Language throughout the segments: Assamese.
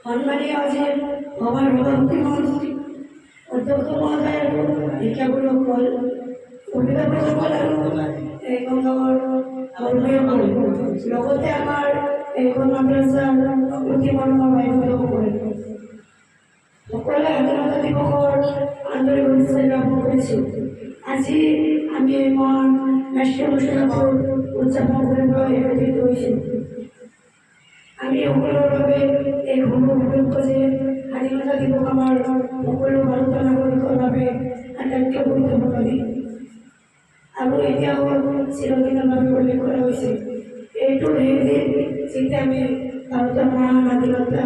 সম্মানীয় আছেন আমাৰ প্ৰধানমন্ত্ৰী অধ্যক্ষ মহোদয় শিক্ষাগুলোসকল অভিভাৱকসকল আৰু এইখন গাঁৱৰ কৰ্মীসকল লগতে আমাৰ এইখন মাদ্ৰাছাৰ অতি মৰমৰ বাইদেউসকল সকলোৱে স্বাধীনতা দিৱসৰ আন্তৰিক শুভেচ্ছা জ্ঞাপন কৰিছোঁ। আজি আমি এই মহান ৰাষ্ট্ৰীয় অনুষ্ঠানবোৰ উদযাপন কৰিবলৈ একত্ৰিত হৈছোঁ। আমি সকলোৰ বাবে এই সৌভাগ্য যে স্বাধীনতা দিৱস আমাৰ সকলো ভাৰতীয় নাগৰিকৰ বাবে আটাইতকৈ গুৰুত্বপূৰ্ণ দিন আৰু এতিয়াও চিৰদিনৰভাৱে উল্লেখ কৰা হৈছে। এইটো সেইদিন যেতিয়া আমি ভাৰতৰ মহান স্বাধীনতা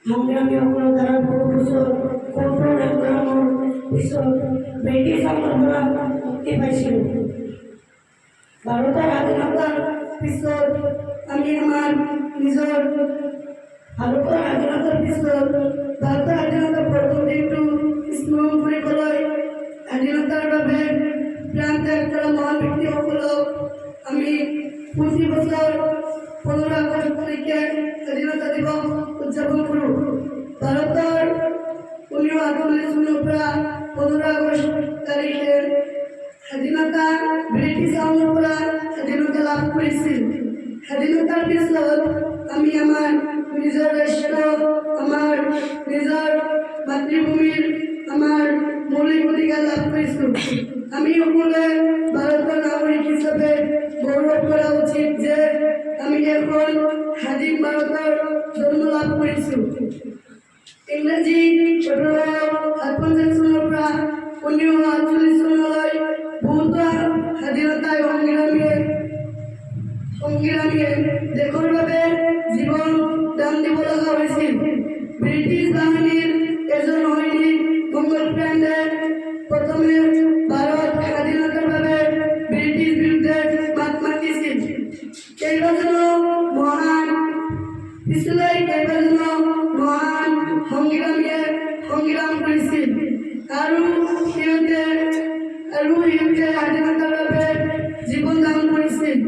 সংগ্ৰামীসকলৰ দ্বাৰা বহু বছৰ কঠোৰ সংগ্ৰামৰ পিছত ব্ৰিটিছ শাসনৰ পৰা মুক্তি পাইছিলোঁ। ভাৰতৰ স্বাধীনতাৰ পিছত আমি আমাৰ নিজৰ ভাৰতৰ স্বাধীনতাৰ পিছত ভাৰতৰ স্বাধীনতাৰ প্ৰথম দিনটো স্মৰণ কৰিবলৈ স্বাধীনতাৰ বাবে প্ৰাণ ত্যাগ কৰা মহান ব্যক্তিসকলক আমি প্ৰতি বছৰ 15 আগষ্ট তাৰিখে স্বাধীনতা দিৱস উদযাপন কৰোঁ। ভাৰতৰ 1948 চনৰ পৰা 15 আগষ্ট তাৰিখে স্বাধীনতা ব্ৰিটিছ শাসনৰ পৰা স্বাধীনতা লাভ কৰিছিল। স্বাধীনতাৰ পিছত আমি আমাৰ নিজৰ ৰাষ্ট্ৰ আমাৰ নিজৰ মাতৃভূমিৰ আমাৰ মৌলিক অধিকাৰ লাভ কৰিছোঁ। আমি সকলোৱে ভাৰতৰ নাগৰিক হিচাপে গৌৰৱ কৰা উচিত যে আমি এখন স্বাধীন ভাৰতৰ জন্ম লাভ কৰিছোঁ। ইংৰাজী 1757 চনৰ পৰা 1948 চনলৈ বহুতো স্বাধীনতা সংগ্ৰামীয়ে দেশৰ বাবে জীৱন দান দিব লগা হৈছিল। ব্ৰিটিছ বাহিনীৰ এজন সৈনিক মংগল ব্ৰাণ্ডে প্ৰথমে ভাৰত স্বাধীনতাৰ বাবে ব্ৰিটিছ বিৰুদ্ধে মাত মাতিছিল। কেইবাজনো মহান সংগ্ৰামীয়ে সংগ্ৰাম কৰিছিল আৰু সিহঁতে স্বাধীনতাৰ বাবে জীৱন দান কৰিছিল।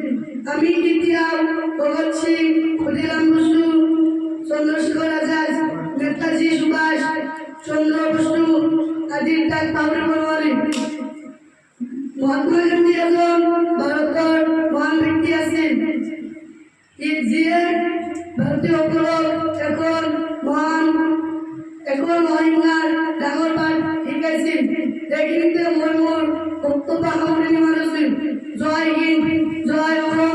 আমি কেতিয়াও ভগত সিং ক্ষুদিৰাম বসু চন্দ্ৰশেখৰ আজাদ নেতাজী সুভাষ চন্দ্ৰ বসু আদিৰ তাক পাহৰিব নোৱাৰিম। মহাত্মা গান্ধী এজন ভাৰতৰ মহান ব্যক্তি আছিল যিয়ে ভাৰতীয়সকলক এখন অহিংসাৰ ডাঙৰ পাঠ শিকাইছিল। এইখিনিতে মই মোৰ বক্তব্য সামৰণি মাৰিছোঁ। জয় হিন্দ, জয় অসম।